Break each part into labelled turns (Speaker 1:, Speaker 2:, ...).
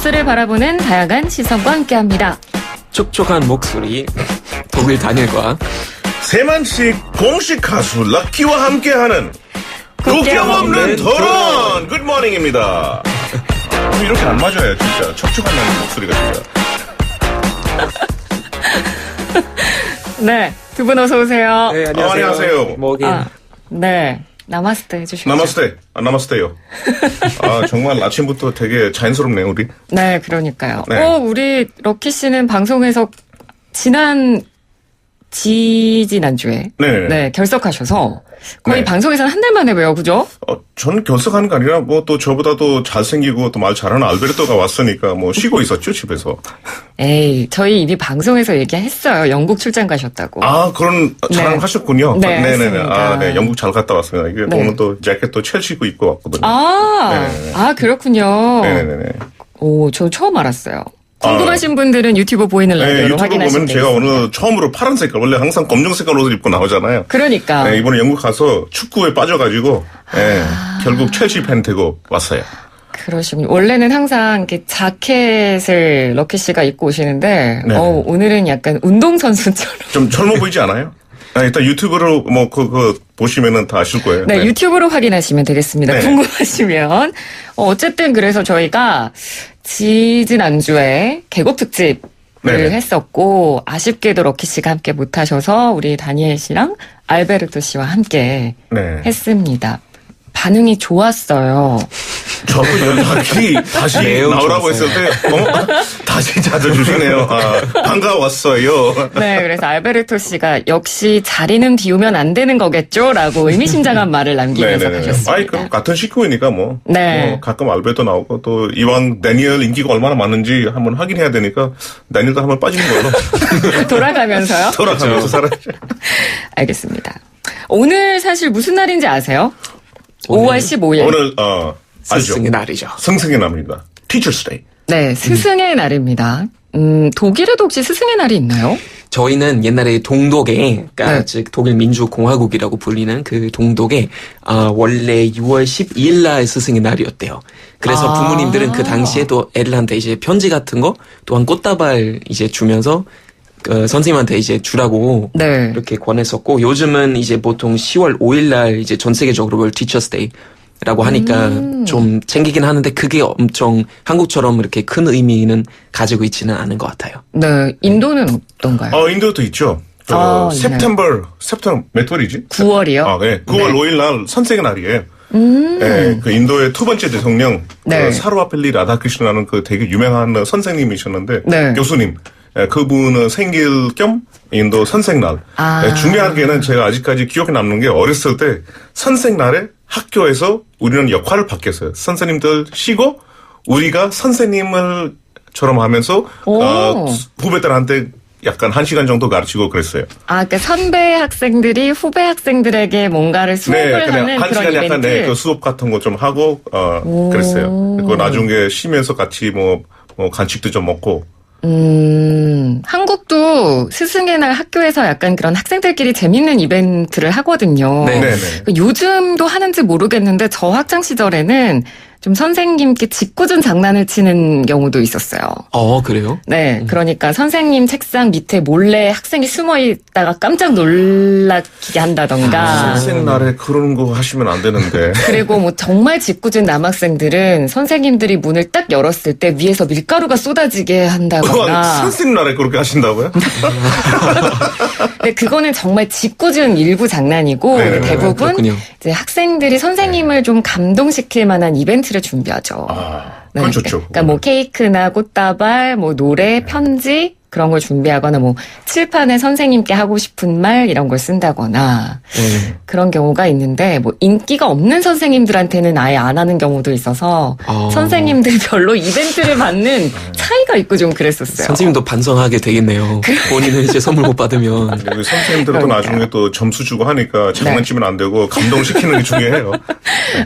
Speaker 1: 뉴스를 바라보는 다양한 시선과 함께합니다.
Speaker 2: 촉촉한 목소리 독일 다니엘과
Speaker 3: 세만식 공식 가수 럭키와 함께하는 국경 없는 토론 굿모닝입니다. 이렇게 안 맞아요 진짜. 촉촉한 목소리가 진짜.
Speaker 1: 네, 두 분 어서 오세요.
Speaker 2: 네,
Speaker 3: 안녕하세요.
Speaker 1: 네, 나마스테 해주시죠.
Speaker 3: 나마스테요. 정말 아침부터 되게 자연스럽네요 우리.
Speaker 1: 네, 그러니까요.
Speaker 3: 네.
Speaker 1: 우리 럭키 씨는 방송에서 지난주에 네, 결석하셔서 거의
Speaker 3: 네.
Speaker 1: 방송에서는 한 달 만에 봬요, 그죠?
Speaker 3: 전 결석하는 게 아니라 뭐 또 저보다도 잘생기고 또 말 잘하는 알베르토가 왔으니까 뭐 쉬고 있었죠 집에서.
Speaker 1: 에이, 저희 이미 방송에서 얘기했어요. 영국 출장 가셨다고.
Speaker 3: 그런 자랑 하셨군요.
Speaker 1: 네,
Speaker 3: 네네네.
Speaker 1: 했습니다.
Speaker 3: 네, 영국 잘 갔다 왔습니다. 이게
Speaker 1: 네.
Speaker 3: 오늘 또 재킷도 첼시고 입고 왔거든요. 네네네.
Speaker 1: 그렇군요.
Speaker 3: 네네네.
Speaker 1: 오, 저 처음 알았어요. 궁금하신 분들은 유튜브 보이는 라디오로
Speaker 3: 유튜브
Speaker 1: 확인하시면
Speaker 3: 보면 제가
Speaker 1: 되겠습니다.
Speaker 3: 오늘 처음으로 파란 색깔, 원래 항상 검정 색깔 옷을 입고 나오잖아요.
Speaker 1: 그러니까.
Speaker 3: 네, 이번에 영국 가서 축구에 빠져가지고, 결국 첼시 팬 되고 왔어요.
Speaker 1: 그러시군요. 원래는 항상 이렇게 자켓을 럭키 씨가 입고 오시는데,
Speaker 3: 네.
Speaker 1: 오늘은 약간 운동선수처럼.
Speaker 3: 좀 젊어 보이지 않아요? 일단 유튜브로 뭐, 그거 보시면은 다 아실 거예요.
Speaker 1: 네, 유튜브로 확인하시면 되겠습니다.
Speaker 3: 네.
Speaker 1: 궁금하시면. 어쨌든 그래서 저희가 지난주에 계곡 특집을
Speaker 3: 네네.
Speaker 1: 했었고, 아쉽게도 럭키 씨가 함께 못하셔서 우리 다니엘 씨랑 알베르토 씨와 함께
Speaker 3: 네.
Speaker 1: 했습니다. 반응이 좋았어요.
Speaker 3: 저도 연락이 다시
Speaker 2: 매우
Speaker 3: 나오라고
Speaker 2: 좋았어요.
Speaker 3: 했을 때, 다시 찾아주시네요. 반가웠어요.
Speaker 1: 네, 그래서 알베르토 씨가 역시 자리는 비우면 안 되는 거겠죠? 라고 의미심장한 말을 남기면서 가셨습니다.
Speaker 3: 그럼 같은 식구이니까 뭐.
Speaker 1: 네.
Speaker 3: 가끔 알베르토 나오고 또 이왕 다니엘 인기가 얼마나 많은지 한번 확인해야 되니까 다니엘도 한번 빠지는 걸로.
Speaker 1: 돌아가면서요?
Speaker 3: 돌아가면서 살아야죠.
Speaker 1: 알겠습니다. 오늘 사실 무슨 날인지 아세요? 5월 15일.
Speaker 3: 오늘, 알죠?
Speaker 2: 스승의 날이죠.
Speaker 3: 성승의 날입니다. Teacher's Day.
Speaker 1: 네, 스승의 날입니다. 독일에도 혹시 스승의 날이 있나요?
Speaker 2: 저희는 옛날에 동독에, 그러니까
Speaker 1: 네.
Speaker 2: 즉 독일 민주공화국이라고 불리는 그 동독에 원래 6월 12일 날 스승의 날이었대요. 그래서 부모님들은 그 당시에 또 애들한테 이제 편지 같은 거 또한 꽃다발 이제 주면서 선생님한테 이제 주라고
Speaker 1: 네.
Speaker 2: 이렇게 권했었고, 요즘은 이제 보통 10월 5일 날 이제 전 세계적으로 World Teachers Day라고 하니까 좀 챙기긴 하는데 그게 엄청 한국처럼 이렇게 큰 의미는 가지고 있지는 않은 것 같아요.
Speaker 1: 네, 인도는 어떤가요?
Speaker 3: 인도도 있죠.
Speaker 1: 네.
Speaker 3: September 몇 월이지?
Speaker 1: 9월이요?
Speaker 3: 네. 9월 5일 날 선생의 날이에요. 그 인도의 두 번째 대통령,
Speaker 1: 네.
Speaker 3: 사르와펠리 라다크리슈나는 그 되게 유명한 선생님이셨는데,
Speaker 1: 네.
Speaker 3: 교수님. 그분은 생일 겸 인도 선생날. 중요하게는 제가 아직까지 기억에 남는 게 어렸을 때 선생날에 학교에서 우리는 역할을 바뀌었어요. 선생님들 쉬고 우리가 선생님을처럼 하면서 후배들한테 약간 1시간 정도 가르치고 그랬어요.
Speaker 1: 그러니까 선배 학생들이 후배 학생들에게 뭔가를 수업을
Speaker 3: 그냥
Speaker 1: 하는
Speaker 3: 1시간
Speaker 1: 그런
Speaker 3: 약간
Speaker 1: 이벤트.
Speaker 3: 그 수업 같은 거 좀 하고 그랬어요. 그리고 나중에 쉬면서 같이 뭐 간식도 좀 먹고.
Speaker 1: 한국도 스승의 날 학교에서 약간 그런 학생들끼리 재밌는 이벤트를 하거든요.
Speaker 2: 네.
Speaker 1: 요즘도 하는지 모르겠는데 저 학창 시절에는 좀 선생님께 짓궂은 장난을 치는 경우도 있었어요.
Speaker 2: 그래요?
Speaker 1: 네, 그러니까 선생님 책상 밑에 몰래 학생이 숨어 있다가 깜짝 놀라게 한다던가.
Speaker 3: 선생날에 그런 거 하시면 안 되는데.
Speaker 1: 그리고 뭐 정말 짓궂은 남학생들은 선생님들이 문을 딱 열었을 때 위에서 밀가루가 쏟아지게 한다거나.
Speaker 3: 선생날에 그렇게 하신다고요?
Speaker 1: 근데 그거는 정말 짓궂은 일부 장난이고
Speaker 3: 네네.
Speaker 1: 대부분
Speaker 2: 그렇군요.
Speaker 1: 이제 학생들이 선생님을 좀 감동시킬 만한 이벤트를 준비하죠.
Speaker 3: 그건 좋죠.
Speaker 1: 그러니까 뭐 케이크나 꽃다발, 뭐 노래, 편지 그런 걸 준비하거나 뭐 칠판에 선생님께 하고 싶은 말 이런 걸 쓴다거나 그런 경우가 있는데 뭐 인기가 없는 선생님들한테는 아예 안 하는 경우도 있어서 선생님들 별로 이벤트를 받는 차이가 있고 좀 그랬었어요.
Speaker 2: 선생님도 반성하게 되겠네요. 본인은 이제 선물 못 받으면.
Speaker 3: 우리 선생님들도
Speaker 1: 그러니까요.
Speaker 3: 나중에 또 점수 주고 하니까 장난치면 안 되고 감동시키는 게 중요해요.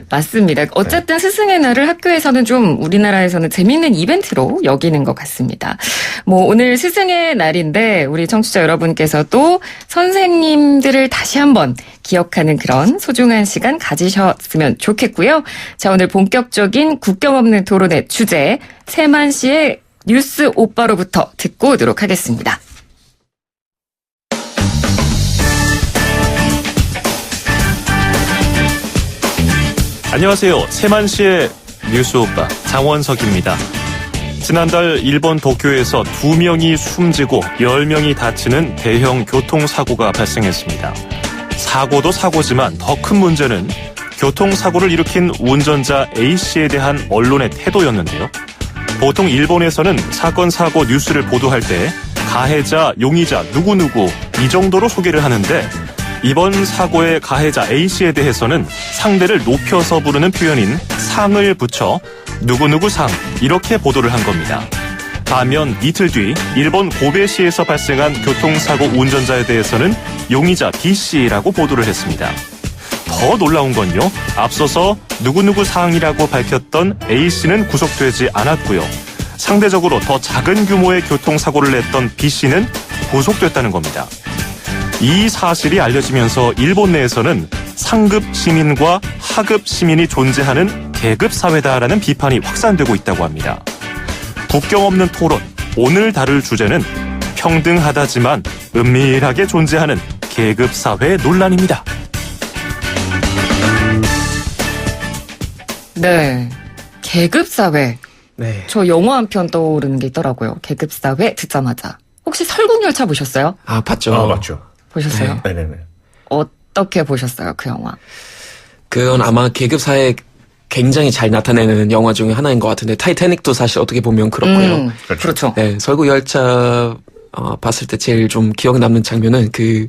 Speaker 1: 맞습니다. 어쨌든 스승의 날을 학교에서는 좀 우리나라에서는 재밌는 이벤트로 여기는 것 같습니다. 뭐 오늘 스승의 스승의 날인데 우리 청취자 여러분께서도 선생님들을 다시 한번 기억하는 그런 소중한 시간 가지셨으면 좋겠고요. 자, 오늘 본격적인 국경 없는 토론의 주제 세만 씨의 뉴스 오빠로부터 듣고 오도록 하겠습니다.
Speaker 4: 안녕하세요. 세만시의 뉴스 오빠 장원석입니다. 지난달 일본 도쿄에서 2명이 숨지고 10명이 다치는 대형 교통사고가 발생했습니다. 사고도 사고지만 더 큰 문제는 교통사고를 일으킨 운전자 A씨에 대한 언론의 태도였는데요. 보통 일본에서는 사건 사고 뉴스를 보도할 때 가해자, 용의자, 누구누구 이 정도로 소개를 하는데 이번 사고의 가해자 A씨에 대해서는 상대를 높여서 부르는 표현인 상을 붙여 누구누구 상 이렇게 보도를 한 겁니다. 반면 이틀 뒤 일본 고베시에서 발생한 교통사고 운전자에 대해서는 용의자 B씨라고 보도를 했습니다. 더 놀라운 건요. 앞서서 누구누구 상이라고 밝혔던 A씨는 구속되지 않았고요. 상대적으로 더 작은 규모의 교통사고를 냈던 B씨는 구속됐다는 겁니다. 이 사실이 알려지면서 일본 내에서는 상급 시민과 하급 시민이 존재하는 계급 사회다라는 비판이 확산되고 있다고 합니다. 국경 없는 토론, 오늘 다룰 주제는 평등하다지만 은밀하게 존재하는 계급 사회 논란입니다.
Speaker 1: 네, 계급 사회.
Speaker 2: 네.
Speaker 1: 저 영화 한 편 떠오르는 게 있더라고요. 계급 사회 듣자마자. 혹시 설국열차 보셨어요?
Speaker 2: 아, 봤죠.
Speaker 3: 아, 맞죠.
Speaker 1: 보셨어요?
Speaker 3: 네네네.
Speaker 1: 어떻게 보셨어요, 그 영화?
Speaker 2: 그건 아마 계급사에 굉장히 잘 나타내는 영화 중에 하나인 것 같은데 타이타닉도 사실 어떻게 보면 그렇고요.
Speaker 1: 그렇죠.
Speaker 2: 네, 설국열차 봤을 때 제일 좀 기억에 남는 장면은 그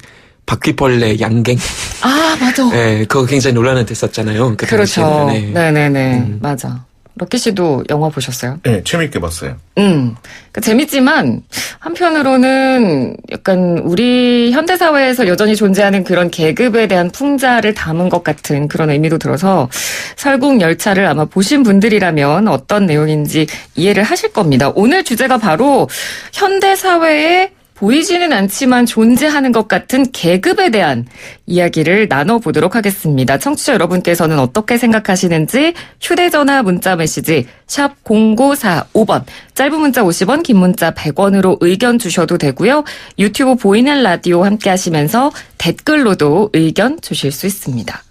Speaker 2: 바퀴벌레 양갱.
Speaker 1: 아, 맞아.
Speaker 2: 네, 그거 굉장히 논란이 됐었잖아요. 그
Speaker 1: 그렇죠.
Speaker 2: 당시에는. 네.
Speaker 1: 네네네. 맞아. 럭키 씨도 영화 보셨어요?
Speaker 3: 네, 재밌게 봤어요.
Speaker 1: 그러니까 재밌지만 한편으로는 약간 우리 현대사회에서 여전히 존재하는 그런 계급에 대한 풍자를 담은 것 같은 그런 의미도 들어서 설국열차를 아마 보신 분들이라면 어떤 내용인지 이해를 하실 겁니다. 오늘 주제가 바로 현대사회에 보이지는 않지만 존재하는 것 같은 계급에 대한 이야기를 나눠보도록 하겠습니다. 청취자 여러분께서는 어떻게 생각하시는지 휴대전화 문자 메시지 샵 0945번 짧은 문자 50원 긴 문자 100원으로 의견 주셔도 되고요. 유튜브 보이는 라디오 함께 하시면서 댓글로도 의견 주실 수 있습니다.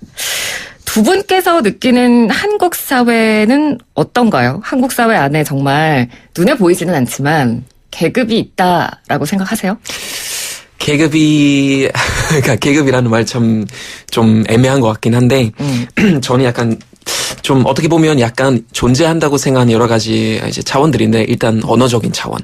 Speaker 1: 두 분께서 느끼는 한국 사회는 어떤가요? 한국 사회 안에 정말 눈에 보이지는 않지만 계급이 있다라고 생각하세요?
Speaker 2: 그러니까 계급이라는 말 좀 애매한 것 같긴 한데, 저는 약간 좀 어떻게 보면 약간 존재한다고 생각하는 여러 가지 이제 차원들인데, 일단 언어적인 차원.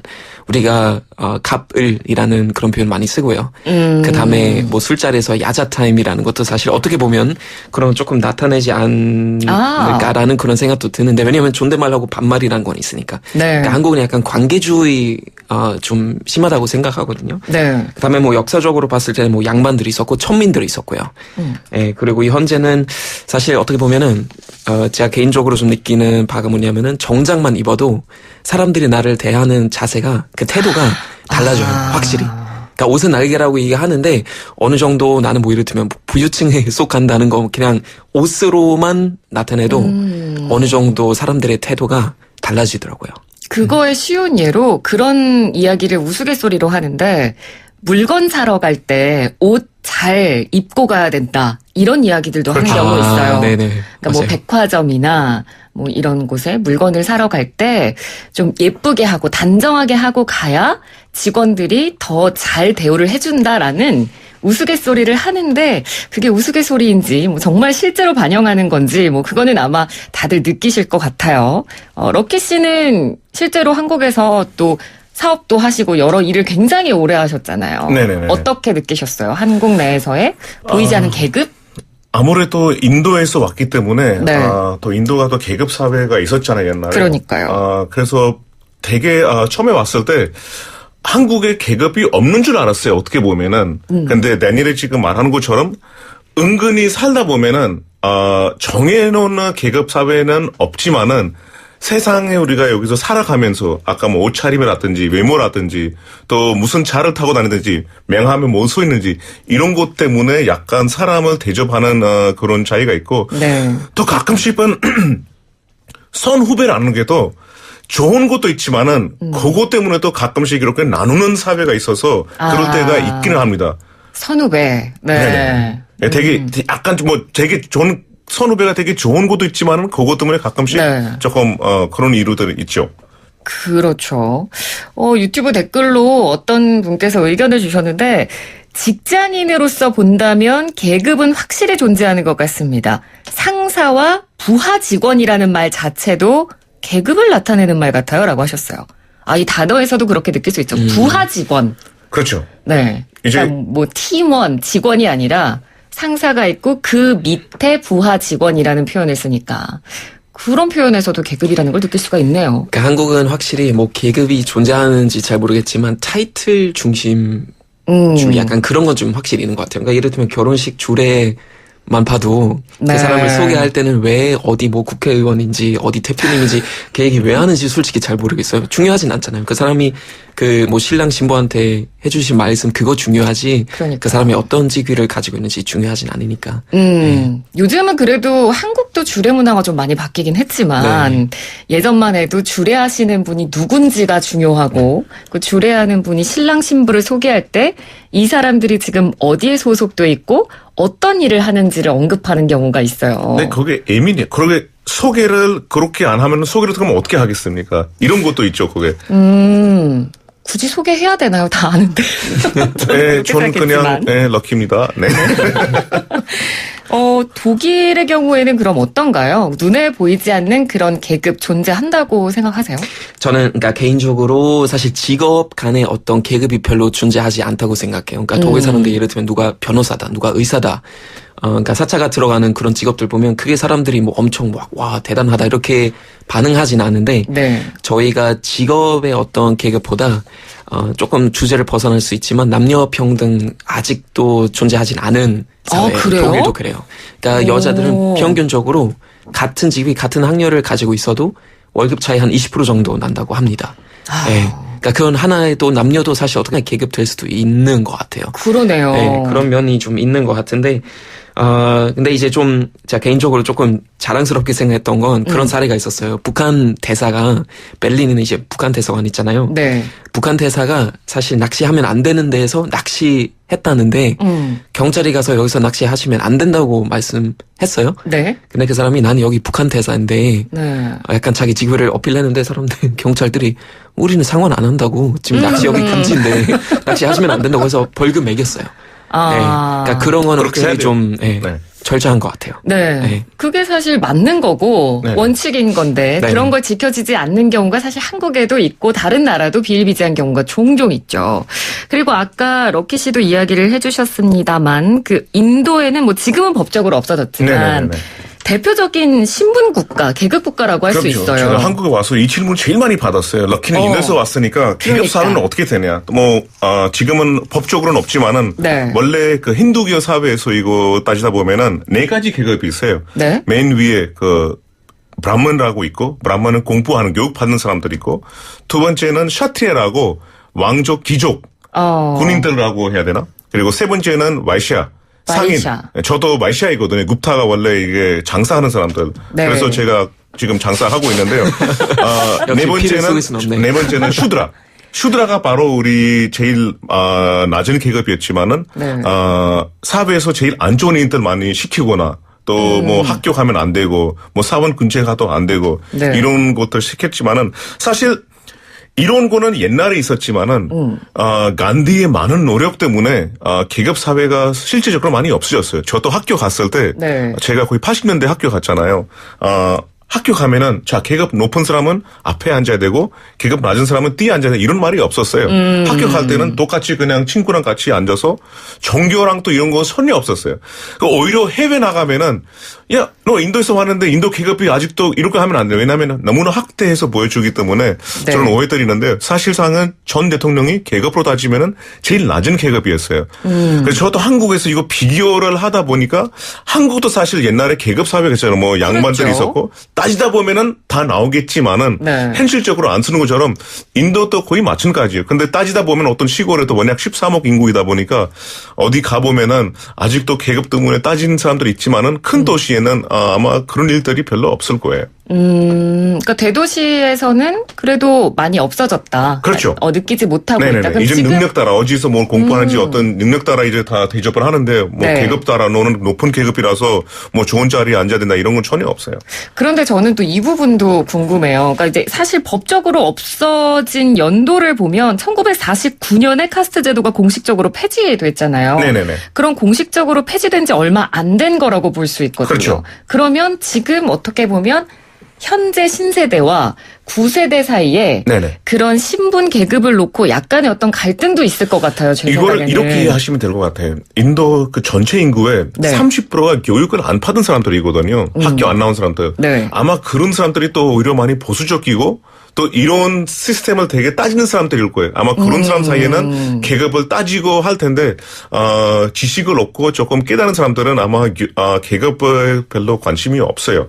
Speaker 2: 우리가, 갑을이라는 그런 표현 많이 쓰고요. 그 다음에 뭐 술자리에서 야자타임이라는 것도 사실 어떻게 보면 그런 조금 나타내지 않을까라는 그런 생각도 드는데, 왜냐면 존댓말하고 반말이라는 건 있으니까.
Speaker 1: 네.
Speaker 2: 그러니까 한국은 약간 관계주의, 좀 심하다고 생각하거든요.
Speaker 1: 네.
Speaker 2: 그 다음에 뭐 역사적으로 봤을 때는 뭐 양반들이 있었고 천민들이 있었고요. 예, 그리고 이 현재는 사실 어떻게 보면은, 제가 개인적으로 좀 느끼는 바가 뭐냐면은 정장만 입어도 사람들이 나를 대하는 자세가 그 태도가 달라져요. 확실히. 그러니까 옷은 날개라고 얘기하는데 어느 정도 나는 뭐 이를테면 부유층에 속한다는 거 그냥 옷으로만 나타내도 어느 정도 사람들의 태도가 달라지더라고요.
Speaker 1: 그거의 쉬운 예로 그런 이야기를 우스갯소리로 하는데 물건 사러 갈 때 옷 잘 입고 가야 된다. 이런 이야기들도 하는 경우 있어요.
Speaker 2: 네네.
Speaker 1: 그러니까 뭐 백화점이나 뭐 이런 곳에 물건을 사러 갈 때 좀 예쁘게 하고 단정하게 하고 가야 직원들이 더 잘 대우를 해준다라는 우스갯소리를 하는데 그게 우스갯소리인지 뭐 정말 실제로 반영하는 건지 뭐 그거는 아마 다들 느끼실 것 같아요. 럭키 씨는 실제로 한국에서 또 사업도 하시고 여러 일을 굉장히 오래 하셨잖아요.
Speaker 3: 네네네.
Speaker 1: 어떻게 느끼셨어요? 한국 내에서의 보이지 않는 계급?
Speaker 3: 아무래도 인도에서 왔기 때문에
Speaker 1: 네.
Speaker 3: 또 인도가 또 계급 사회가 있었잖아요, 옛날에.
Speaker 1: 그러니까요.
Speaker 3: 그래서 되게 처음에 왔을 때 한국에 계급이 없는 줄 알았어요. 어떻게 보면은. 근데 데니엘이 지금 말하는 것처럼 은근히 살다 보면은 정해놓은 계급 사회는 없지만은 세상에 우리가 여기서 살아가면서 아까 뭐 옷차림이라든지 외모라든지 또 무슨 차를 타고 다니든지 명함에 뭐 써 있는지 이런 것 때문에 약간 사람을 대접하는 그런 차이가 있고
Speaker 1: 네.
Speaker 3: 또 가끔씩은 선후배라는 게 또 좋은 것도 있지만은 그것 때문에 또 가끔씩 이렇게 나누는 사회가 있어서 그럴 때가 있기는 합니다.
Speaker 1: 선후배. 네.
Speaker 3: 네네. 되게 약간 뭐 되게 좋은 선후배가 되게 좋은 것도 있지만은 그것 때문에 가끔씩
Speaker 1: 네.
Speaker 3: 조금 그런 이유들이 있죠.
Speaker 1: 그렇죠. 유튜브 댓글로 어떤 분께서 의견을 주셨는데 직장인으로서 본다면 계급은 확실히 존재하는 것 같습니다. 상사와 부하 직원이라는 말 자체도 계급을 나타내는 말 같아요. 라고 하셨어요. 이 단어에서도 그렇게 느낄 수 있죠. 부하 직원.
Speaker 3: 그렇죠.
Speaker 1: 네.
Speaker 3: 이제
Speaker 1: 그러니까 뭐 팀원, 직원이 아니라 상사가 있고 그 밑에 부하 직원이라는 표현을 쓰니까 그런 표현에서도 계급이라는 걸 느낄 수가 있네요.
Speaker 2: 그러니까 한국은 확실히 뭐 계급이 존재하는지 잘 모르겠지만 타이틀 중심 약간 그런 건 좀 확실히 있는 것 같아요. 그러니까 예를 들면 결혼식 주례만 봐도
Speaker 1: 네.
Speaker 2: 그 사람을 소개할 때는 왜 어디 뭐 국회의원인지 어디 대표님인지 그 얘기 왜 하는지 솔직히 잘 모르겠어요. 중요하진 않잖아요. 그 사람이 그 뭐 신랑 신부한테 해주신 말씀 그거 중요하지.
Speaker 1: 그러니까.
Speaker 2: 그 사람이 어떤 직위를 가지고 있는지 중요하진 않으니까.
Speaker 1: 요즘은 그래도 한국도 주례 문화가 좀 많이 바뀌긴 했지만 예전만 해도 주례하시는 분이 누군지가 중요하고 그 주례하는 분이 신랑 신부를 소개할 때 이 사람들이 지금 어디에 소속돼 있고 어떤 일을 하는지를 언급하는 경우가 있어요.
Speaker 3: 네, 그게 애민이에요. 그러게 소개를 그렇게 안 하면 소개를 그러면 어떻게 하겠습니까? 이런 것도 있죠, 그게.
Speaker 1: 굳이 소개해야 되나요? 다 아는데.
Speaker 3: 네, 저는 그냥 럭키입니다. 네.
Speaker 1: 독일의 경우에는 그럼 어떤가요? 눈에 보이지 않는 그런 계급 존재한다고 생각하세요?
Speaker 2: 저는 그러니까 개인적으로 사실 직업 간의 어떤 계급이 별로 존재하지 않다고 생각해요. 그러니까 독일 사람들 예를 들면 누가 변호사다, 누가 의사다. 그러니까 사차가 들어가는 그런 직업들 보면 그게 사람들이 뭐 엄청 막 와 대단하다 이렇게 반응하진 않은데
Speaker 1: 네.
Speaker 2: 저희가 직업의 어떤 계급보다 조금 주제를 벗어날 수 있지만 남녀 평등 아직도 존재하진 않은 사회.
Speaker 1: 그래요?
Speaker 2: 독일도 그래요. 그러니까 여자들은 평균적으로 같은 직위 같은 학력을 가지고 있어도 월급 차이 한 20% 정도 난다고 합니다. 네. 그러니까 그건 하나의 또 남녀도 사실 어떻게 계급될 수도 있는 것 같아요.
Speaker 1: 그러네요.
Speaker 2: 네, 그런 면이 좀 있는 것 같은데, 근데 이제 좀, 제가 개인적으로 조금 자랑스럽게 생각했던 건 그런 사례가 있었어요. 북한 대사가, 베를린에는 이제 북한 대사관 있잖아요.
Speaker 1: 네.
Speaker 2: 북한 대사가 사실 낚시하면 안 되는 데에서 낚시했다는데, 경찰이 가서 여기서 낚시하시면 안 된다고 말씀했어요.
Speaker 1: 네.
Speaker 2: 근데 그 사람이 나는 여기 북한 대사인데,
Speaker 1: 네.
Speaker 2: 약간 자기 직위를 어필했는데 사람들, 경찰들이 우리는 상관 안 한다고. 지금 낚시 여기 금지인데, 낚시하시면 안 된다고 해서 벌금 매겼어요. 네. 그러니까 그런 거는 확실히 좀 절제한 것 같아요.
Speaker 1: 네.
Speaker 2: 네.
Speaker 1: 그게 사실 맞는 거고
Speaker 3: 네.
Speaker 1: 원칙인 건데
Speaker 2: 네.
Speaker 1: 그런 걸 지켜지지 않는 경우가 사실 한국에도 있고 다른 나라도 비일비재한 경우가 종종 있죠. 그리고 아까 럭키 씨도 이야기를 해주셨습니다만 그 인도에는 뭐 지금은 법적으로 없어졌지만
Speaker 3: 네네네.
Speaker 1: 대표적인 신분 국가, 계급 국가라고 할 수
Speaker 3: 그럼요.
Speaker 1: 있어요.
Speaker 3: 제가 한국에 와서 이 질문 제일 많이 받았어요. 럭키는 인도에서 왔으니까 계급 사회는
Speaker 1: 그러니까.
Speaker 3: 어떻게 되냐. 뭐 지금은 법적으로는 없지만은
Speaker 1: 네.
Speaker 3: 원래 그 힌두교 사회에서 이거 따지다 보면은 4가지 계급이 있어요.
Speaker 1: 네.
Speaker 3: 맨 위에 그 브라ಹ്먼이라고 있고 브라ಹ്먼은 공부하는 교육 받는 사람들이 있고 두 번째는 샤트리라고 왕족 귀족 군인들이라고 해야 되나? 그리고 세 번째는 와이샤. 상인.
Speaker 1: 와이샤.
Speaker 3: 저도 와이샤이거든요. 굽타가 원래 이게 장사하는 사람들.
Speaker 1: 네.
Speaker 3: 그래서 제가 지금 장사하고 있는데요.
Speaker 2: 역시 피를 속일 순 없네.
Speaker 3: 네 번째는 슈드라. 슈드라가 바로 우리 제일 낮은 계급이었지만은
Speaker 1: 네.
Speaker 3: 사회에서 제일 안 좋은 일들 많이 시키거나 또 뭐 학교 가면 안 되고 뭐 사원 근처에 가도 안 되고
Speaker 1: 네.
Speaker 3: 이런 것들 시켰지만은 사실 이런 거는 옛날에 있었지만은 간디의 많은 노력 때문에 계급 사회가 실질적으로 많이 없어졌어요. 저도 학교 갔을 때
Speaker 1: 네.
Speaker 3: 제가 거의 80년대 학교 갔잖아요. 학교 가면은 자 계급 높은 사람은 앞에 앉아야 되고 계급 낮은 사람은 뒤에 앉아야 돼 이런 말이 없었어요. 학교 갈 때는 똑같이 그냥 친구랑 같이 앉아서 종교랑 또 이런 거 전혀 없었어요. 오히려 해외 나가면은 야 너 인도에서 왔는데 인도 계급이 아직도 이렇게 하면 안 돼. 왜냐하면 너무나 학대해서 보여주기 때문에
Speaker 1: 네.
Speaker 3: 저는 오해드리는데 사실상은 전 대통령이 계급으로 따지면은 제일 낮은 계급이었어요. 그래서 저도 한국에서 이거 비교를 하다 보니까 한국도 사실 옛날에 계급 사회가 있잖아요. 뭐 양반들이
Speaker 1: 그렇죠.
Speaker 3: 있었고 따지다 보면은 다 나오겠지만은
Speaker 1: 네.
Speaker 3: 현실적으로 안 쓰는 것처럼 인도도 거의 마찬가지예요. 근데 따지다 보면 어떤 시골에도 워낙 13억 인구이다 보니까 어디 가보면은 아직도 계급 때문에 따지는 사람들이 있지만은 큰 도시에는 아마 그런 일들이 별로 없을 거예요.
Speaker 1: 그러니까 대도시에서는 그래도 많이 없어졌다.
Speaker 3: 그렇죠.
Speaker 1: 느끼지 못하고 있다.
Speaker 3: 네네네.
Speaker 1: 그럼
Speaker 3: 이제
Speaker 1: 지금
Speaker 3: 능력 따라 어디서 뭘 공부하는지 어떤 능력 따라 이제 다 대접을 하는데 뭐
Speaker 1: 네.
Speaker 3: 계급 따라 너는 높은 계급이라서 뭐 좋은 자리에 앉아야 된다 이런 건 전혀 없어요.
Speaker 1: 그런데 저는 또 이 부분도 궁금해요. 그러니까 이제 사실 법적으로 없어진 연도를 보면 1949년에 카스트 제도가 공식적으로 폐지됐잖아요.
Speaker 3: 네네네.
Speaker 1: 그런 공식적으로 폐지된 지 얼마 안 된 거라고 볼 수 있거든요.
Speaker 3: 그렇죠.
Speaker 1: 그러면 지금 어떻게 보면 현재 신세대와 구세대 사이에
Speaker 3: 네네.
Speaker 1: 그런 신분 계급을 놓고 약간의 어떤 갈등도 있을 것 같아요. 제
Speaker 3: 이걸
Speaker 1: 생각에는.
Speaker 3: 이렇게 이해하시면 될 것 같아요. 인도 그 전체 인구의
Speaker 1: 네.
Speaker 3: 30%가 교육을 안 받은 사람들이거든요. 학교 안 나온 사람들.
Speaker 1: 네.
Speaker 3: 아마 그런 사람들이 또 오히려 많이 보수적이고 또 이런 시스템을 되게 따지는 사람들일 거예요. 아마 그런 사람 사이에는 계급을 따지고 할 텐데 지식을 얻고 조금 깨달은 사람들은 아마 계급에 별로 관심이 없어요.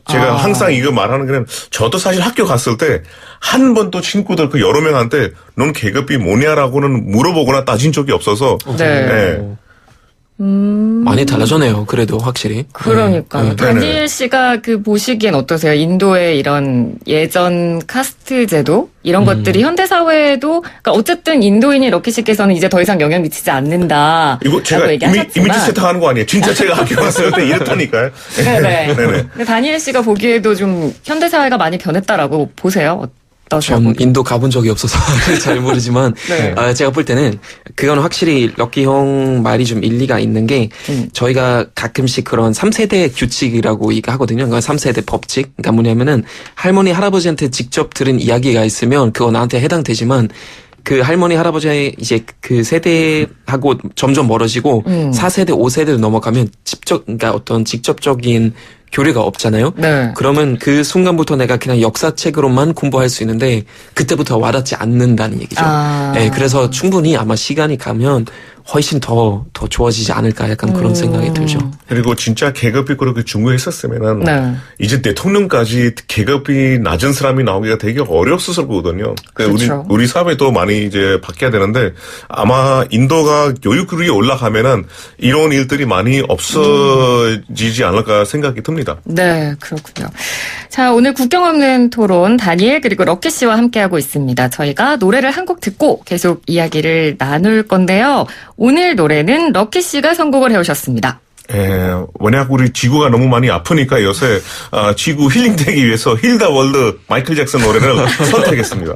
Speaker 3: 제가 항상 이거 말하는 게 저도 사실 학교 갔을 때 한 번도 친구들 그 여러 명한테 넌 계급이 뭐냐라고는 물어보거나 따진 적이 없어서
Speaker 1: 네.
Speaker 3: 네.
Speaker 2: 많이 달라졌네요. 그래도 확실히.
Speaker 1: 그러니까요.
Speaker 2: 네.
Speaker 1: 다니엘 씨가 그 보시기엔 어떠세요? 인도의 이런 예전 카스트 제도 이런 것들이 현대 사회에도 그러니까 어쨌든 인도인이 럭키 씨께서는 이제 더 이상 영향 미치지 않는다.
Speaker 3: 이거 제가 이미지 세팅하는 거 아니에요? 진짜 제가 학교 갔을 때 이랬다니까요.
Speaker 1: 네네.
Speaker 3: 네네.
Speaker 1: 근데 다니엘 씨가 보기에도 좀 현대 사회가 많이 변했다라고 보세요. 어떠세요?
Speaker 2: 전 인도 가본 적이 없어서 잘 모르지만
Speaker 1: 네.
Speaker 2: 제가 볼 때는 그건 확실히 럭키 형 말이 좀 일리가 있는 게 저희가 가끔씩 그런 3세대 규칙이라고 하거든요. 그러니까 3세대 법칙. 그러니까 뭐냐면은 할머니 할아버지한테 직접 들은 이야기가 있으면 그거 나한테 해당되지만 그 할머니 할아버지의 이제 그 세대하고 점점 멀어지고 4세대 5세대로 넘어가면 그러니까 어떤 직접적인 교류가 없잖아요.
Speaker 1: 네.
Speaker 2: 그러면 그 순간부터 내가 그냥 역사책으로만 공부할 수 있는데 그때부터 와닿지 않는다는 얘기죠. 네, 그래서 충분히 아마 시간이 가면 훨씬 더 좋아지지 않을까 약간 그런 생각이 들죠.
Speaker 3: 그리고 진짜 계급이 그렇게 중요했었으면은
Speaker 1: 네.
Speaker 3: 이제 대통령까지 계급이 낮은 사람이 나오기가 되게 어려웠을 거거든요.
Speaker 1: 그렇죠.
Speaker 3: 우리 사회도 많이 이제 바뀌어야 되는데 아마 인도가 교육력이 올라가면은 이런 일들이 많이 없어지지 않을까 생각이 듭니다.
Speaker 1: 네, 그렇군요. 자, 오늘 국경 없는 토론 다니엘 그리고 럭키 씨와 함께하고 있습니다. 저희가 노래를 한 곡 듣고 계속 이야기를 나눌 건데요. 오늘 노래는 럭키 씨가 선곡을 해오셨습니다.
Speaker 3: 워낙 우리 지구가 너무 많이 아프니까 요새 지구 힐링되기 위해서 힐 더 월드 마이클 잭슨 노래를 선택했습니다.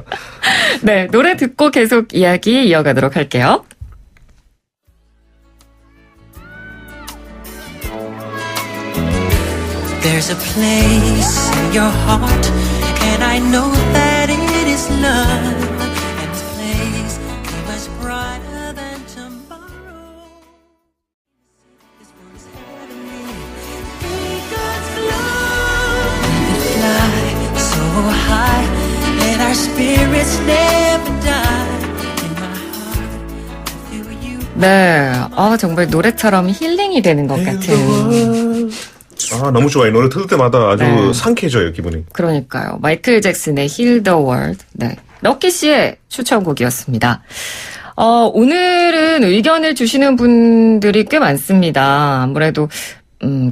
Speaker 1: 네, 노래 듣고 계속 이야기 이어가도록 할게요.
Speaker 5: There's a place in your heart, and I know that it is love. And this place is much brighter than tomorrow. This world is heavenly. Be God's love. We fly so high, and our spirits never die. In my heart, I feel you.
Speaker 1: 네, 정말 노래처럼 힐링이 되는 것 같은.
Speaker 3: 너무 좋아요. 노래 들을 때마다 아주
Speaker 1: 네.
Speaker 3: 상쾌해져요, 기분이.
Speaker 1: 그러니까요. 마이클 잭슨의 Heal the World. 네. 럭키 씨의 추천곡이었습니다. 오늘은 의견을 주시는 분들이 꽤 많습니다. 아무래도,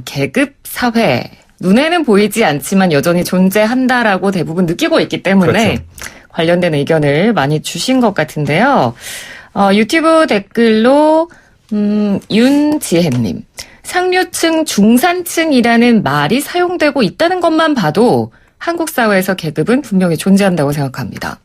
Speaker 1: 계급 사회. 눈에는 보이지 않지만 여전히 존재한다라고 대부분 느끼고 있기 때문에
Speaker 3: 그렇죠.
Speaker 1: 관련된 의견을 많이 주신 것 같은데요. 유튜브 댓글로, 윤지혜님. 상류층, 중산층이라는 말이 사용되고 있다는 것만 봐도 한국 사회에서 계급은 분명히 존재한다고 생각합니다.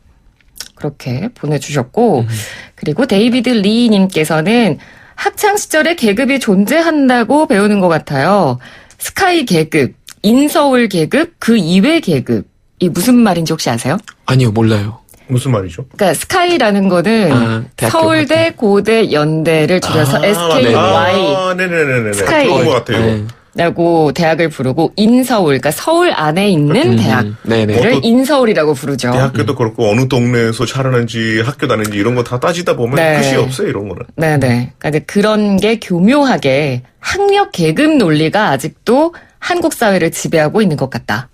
Speaker 1: 그렇게 보내주셨고, 그리고 데이비드 리님께서는 학창시절에 계급이 존재한다고 배우는 것 같아요. 스카이 계급, 인서울 계급, 그 이외 계급. 이 무슨 말인지 혹시 아세요?
Speaker 2: 아니요, 몰라요.
Speaker 3: 무슨 말이죠?
Speaker 1: 그러니까 스카이라는 거는
Speaker 2: 대학교
Speaker 1: 서울대,
Speaker 2: 같은.
Speaker 1: 고대, 연대를 줄여서 SKY.
Speaker 3: 네네네네.
Speaker 1: 스카이.
Speaker 3: 들어본 것 같아요.
Speaker 2: 네.
Speaker 1: 라고 대학을 부르고 인서울, 그러니까 서울 안에 있는 대학을
Speaker 2: 네네.
Speaker 1: 인서울이라고 부르죠.
Speaker 3: 대학교도 그렇고 어느 동네에서 자라는지 학교 다니는지 이런 거 다 따지다 보면
Speaker 1: 네.
Speaker 3: 끝이 없어요, 이런 거는.
Speaker 1: 네네. 그러니까 이제 그런 게 교묘하게 학력 계급 논리가 아직도 한국 사회를 지배하고 있는 것 같다.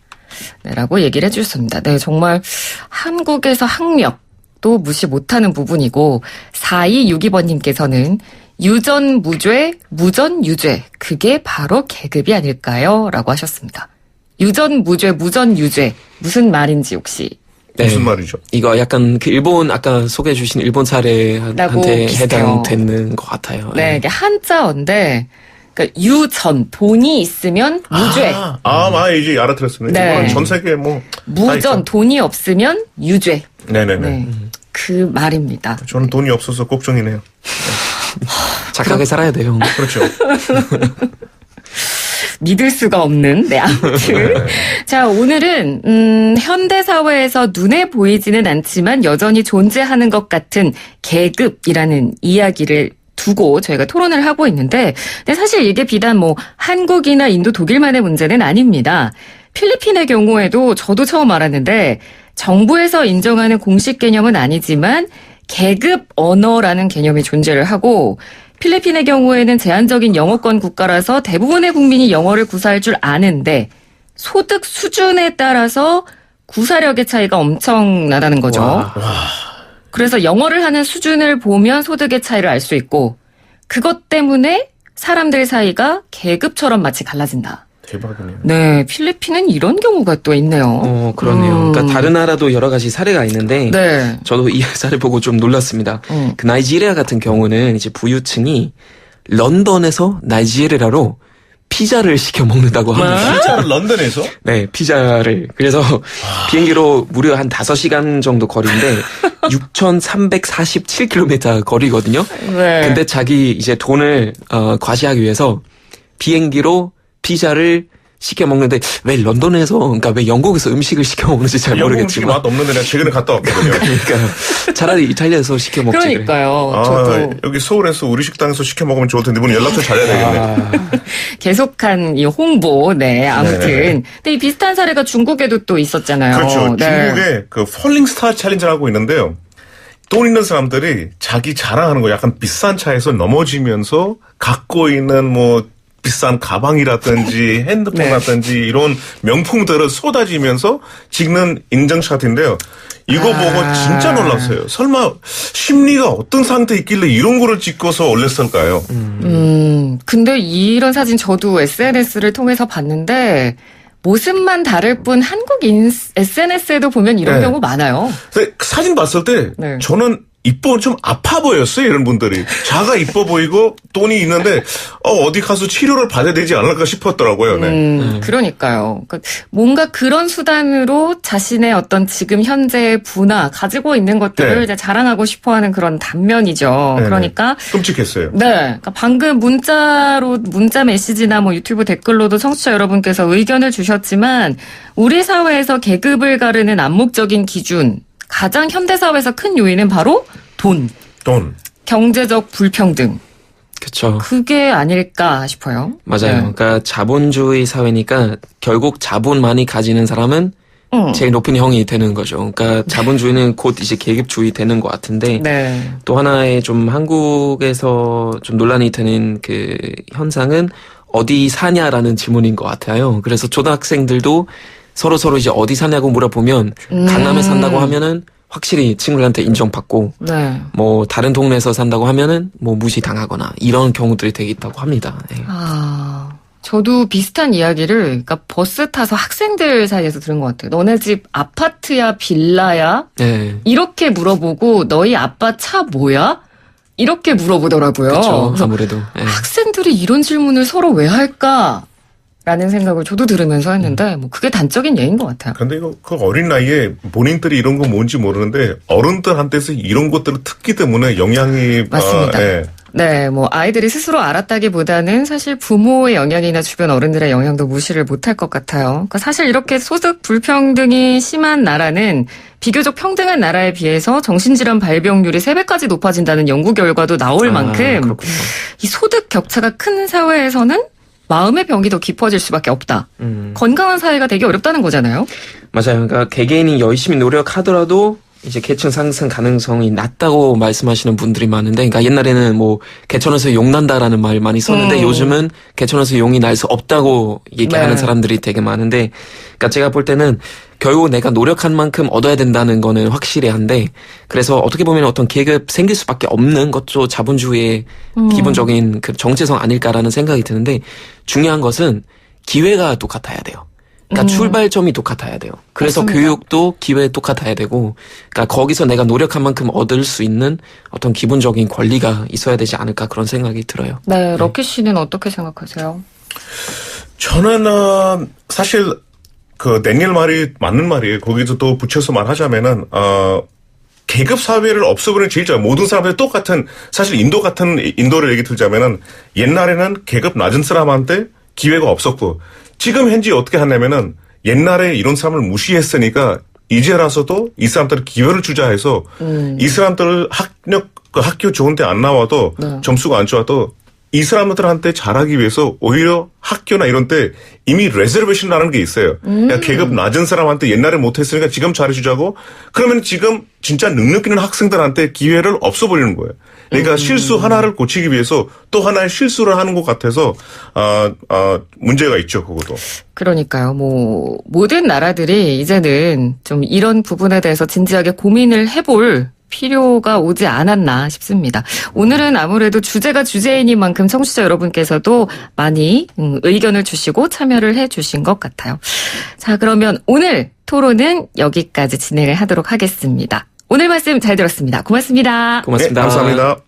Speaker 1: 네, 라고 얘기를 해주셨습니다. 네, 정말 한국에서 학력도 무시 못하는 부분이고 4262번님께서는 유전무죄, 무전유죄 그게 바로 계급이 아닐까요? 라고 하셨습니다. 유전무죄, 무전유죄 무슨 말인지 혹시
Speaker 3: 무슨 말이죠?
Speaker 2: 이거 약간 그 일본 아까 소개해 주신 일본 사례한테
Speaker 1: 비슷해요.
Speaker 2: 해당되는 것 같아요.
Speaker 1: 네, 이게 한자어인데 그러니까 유전 돈이 있으면 무죄,
Speaker 3: 이제 알아들었습니다.
Speaker 1: 네.
Speaker 3: 이건 전 세계 뭐
Speaker 1: 무전 돈이 없으면 유죄.
Speaker 3: 네네네.
Speaker 1: 네, 그 말입니다.
Speaker 3: 저는 돈이 없어서 걱정이네요.
Speaker 2: 착하게 살아야 돼요.
Speaker 3: 그렇죠.
Speaker 1: 믿을 수가 없는. 네, 아무튼. 자, 오늘은, 현대사회에서 눈에 보이지는 않지만 여전히 존재하는 것 같은 계급이라는 이야기를 두고 저희가 토론을 하고 있는데, 근데 사실 이게 비단 뭐 한국이나 인도, 독일만의 문제는 아닙니다. 필리핀의 경우에도 저도 처음 알았는데, 정부에서 인정하는 공식 개념은 아니지만, 계급 언어라는 개념이 존재를 하고, 필리핀의 경우에는 제한적인 영어권 국가라서 대부분의 국민이 영어를 구사할 줄 아는데 소득 수준에 따라서 구사력의 차이가 엄청나다는 거죠. 그래서 영어를 하는 수준을 보면 소득의 차이를 알 수 있고 그것 때문에 사람들 사이가 계급처럼 마치 갈라진다.
Speaker 3: 대박이네요.
Speaker 1: 네, 필리핀은 이런 경우가 또 있네요.
Speaker 2: 그러네요. 그러니까 다른 나라도 여러 가지 사례가 있는데
Speaker 1: 네.
Speaker 2: 저도 이 사례 보고 좀 놀랐습니다. 그 나이지리아 같은 경우는 이제 부유층이 런던에서 나이지리아로 피자를 시켜 먹는다고 합니다.
Speaker 3: 피자를 런던에서?
Speaker 2: 네, 피자를. 그래서 비행기로 무려 한 5시간 정도 거리인데 6,347km 거리거든요.
Speaker 1: 네.
Speaker 2: 근데 자기 이제 돈을 과시하기 위해서 비행기로 피자를 시켜 먹는데 왜 런던에서 그러니까 왜 영국에서 음식을 시켜 먹는지 잘
Speaker 3: 영국 음식이
Speaker 2: 모르겠지만
Speaker 3: 맛 없는데 내가 최근에 갔다 왔거든요.
Speaker 2: 그러니까 차라리 이탈리아에서 시켜 먹지 그래.
Speaker 1: 그러니까요. 저도
Speaker 3: 여기 서울에서 우리 식당에서 시켜 먹으면 좋을 텐데 이분 연락 좀 잘해야 되겠네.
Speaker 1: 계속한 이 홍보, 네, 아무튼.
Speaker 3: 네.
Speaker 1: 근데 이 비슷한 사례가 중국에도 또 있었잖아요.
Speaker 3: 그렇죠.
Speaker 1: 네.
Speaker 3: 중국에 그 폴링스타 챌린저를 하고 있는데요. 돈 있는 사람들이 자기 자랑하는 거 약간 비싼 차에서 넘어지면서 갖고 있는 뭐 비싼 가방이라든지 핸드폰이라든지 이런 명품들을 쏟아지면서 찍는 인증샷인데요. 이거 보고 진짜 놀랐어요. 설마 심리가 어떤 상태에 있길래 이런 거를 찍어서 올렸을까요?
Speaker 1: 근데 이런 사진 저도 SNS를 통해서 봤는데 모습만 다를 뿐 한국 SNS에도 보면 이런
Speaker 3: 네.
Speaker 1: 경우 많아요.
Speaker 3: 근데 그 사진 봤을 때
Speaker 1: 네.
Speaker 3: 저는 좀 아파 보였어요. 이런 분들이. 자가 이뻐 보이고 돈이 있는데 어디 가서 치료를 받아야 되지 않을까 싶었더라고요. 네.
Speaker 1: 그러니까요. 그러니까 뭔가 그런 수단으로 자신의 어떤 지금 현재의 부나 가지고 있는 것들을
Speaker 3: 네.
Speaker 1: 이제 자랑하고 싶어하는 그런 단면이죠.
Speaker 3: 네네.
Speaker 1: 그러니까
Speaker 3: 끔찍했어요.
Speaker 1: 네. 그러니까 방금 문자 메시지나 뭐 유튜브 댓글로도 청취자 여러분께서 의견을 주셨지만 우리 사회에서 계급을 가르는 암묵적인 기준, 가장 현대사회에서 큰 요인은 바로 돈. 경제적 불평등.
Speaker 2: 그렇죠.
Speaker 1: 그게 아닐까 싶어요.
Speaker 2: 맞아요.
Speaker 1: 네.
Speaker 2: 그러니까 자본주의 사회니까 결국 자본 많이 가지는 사람은 제일 높은 형이 되는 거죠. 그러니까 자본주의는 곧 이제 계급주의 되는 것 같은데
Speaker 1: 네.
Speaker 2: 또 하나의 좀 한국에서 좀 논란이 되는 그 현상은 어디 사냐라는 질문인 것 같아요. 그래서 초등학생들도 서로 이제 어디 사냐고 물어보면 강남에 산다고 하면은 확실히 친구들한테 인정받고
Speaker 1: 네.
Speaker 2: 뭐 다른 동네에서 산다고 하면은 뭐 무시당하거나 이런 경우들이 되게 있다고 합니다. 네.
Speaker 1: 저도 비슷한 이야기를 그러니까 버스 타서 학생들 사이에서 들은 것 같아요. 너네 집 아파트야 빌라야?
Speaker 2: 네.
Speaker 1: 이렇게 물어보고 너희 아빠 차 뭐야? 이렇게 물어보더라고요.
Speaker 2: 그렇죠.
Speaker 1: 그래서
Speaker 2: 아무래도. 네.
Speaker 1: 학생들이 이런 질문을 서로 왜 할까? 라는 생각을 저도 들으면서 했는데 뭐 그게 단적인 예인 것 같아요.
Speaker 3: 근데 이거 그 어린 나이에 본인들이 이런 거 뭔지 모르는데 어른들한테서 이런 것들을 듣기 때문에 영향이
Speaker 1: 맞습니다. 네, 뭐 아이들이 스스로 알았다기보다는 사실 부모의 영향이나 주변 어른들의 영향도 무시를 못할 것 같아요. 그러니까 사실 이렇게 소득 불평등이 심한 나라는 비교적 평등한 나라에 비해서 정신질환 발병률이 3배까지 높아진다는 연구 결과도 나올 만큼
Speaker 2: 그렇군요.
Speaker 1: 이 소득 격차가 큰 사회에서는 마음의 병이 더 깊어질 수밖에 없다. 건강한 사회가 되기 어렵다는 거잖아요.
Speaker 2: 맞아요. 그러니까 개개인이 열심히 노력하더라도 이제 계층 상승 가능성이 낮다고 말씀하시는 분들이 많은데, 그러니까 옛날에는 뭐 개천에서 용 난다라는 말 많이 썼는데 요즘은 개천에서 용이 날 수 없다고 얘기하는
Speaker 1: 네.
Speaker 2: 사람들이 되게 많은데, 그러니까 제가 볼 때는 결국 내가 노력한 만큼 얻어야 된다는 거는 확실히 한데, 그래서 어떻게 보면 어떤 계급 생길 수밖에 없는 것도 자본주의의 기본적인 그 정체성 아닐까라는 생각이 드는데, 중요한 것은 기회가 똑같아야 돼요. 그러니까 출발점이 똑같아야 돼요. 그래서
Speaker 1: 맞습니다.
Speaker 2: 교육도 기회 똑같아야 되고, 그러니까 거기서 내가 노력한 만큼 얻을 수 있는 어떤 기본적인 권리가 있어야 되지 않을까 그런 생각이 들어요.
Speaker 1: 네, 럭키 씨는 어떻게 생각하세요?
Speaker 3: 저는 사실 그 дэ니엘 말이 맞는 말이에요. 거기서 또 붙여서 말하자면은 계급 사회를 없애버리는 제일 잘 모든 사람들이 똑같은 사실 인도를 얘기 들자면은 옛날에는 계급 낮은 사람한테 기회가 없었고 지금 현재 어떻게 하냐면은 옛날에 이런 사람을 무시했으니까 이제라서도 이 사람들 기회를 주자 해서 이 사람들 학교 좋은데 안 나와도
Speaker 1: 네.
Speaker 3: 점수가 안 좋아도 이 사람들한테 잘하기 위해서 오히려 학교나 이런 때 이미 레저베이션이라는 게 있어요. 그러니까 계급 낮은 사람한테 옛날에 못했으니까 지금 잘해주자고 그러면 지금 진짜 능력 있는 학생들한테 기회를 없어버리는 거예요. 그러니까 실수 하나를 고치기 위해서 또 하나의 실수를 하는 것 같아서 문제가 있죠. 그것도.
Speaker 1: 그러니까요. 뭐 모든 나라들이 이제는 좀 이런 부분에 대해서 진지하게 고민을 해볼 필요가 오지 않았나 싶습니다. 오늘은 아무래도 주제가 주제이닌 만큼 청취자 여러분께서도 많이 의견을 주시고 참여를 해주신 것 같아요. 자, 그러면 오늘 토론은 여기까지 진행을 하도록 하겠습니다. 오늘 말씀 잘 들었습니다. 고맙습니다.
Speaker 2: 고맙습니다.
Speaker 3: 네, 감사합니다.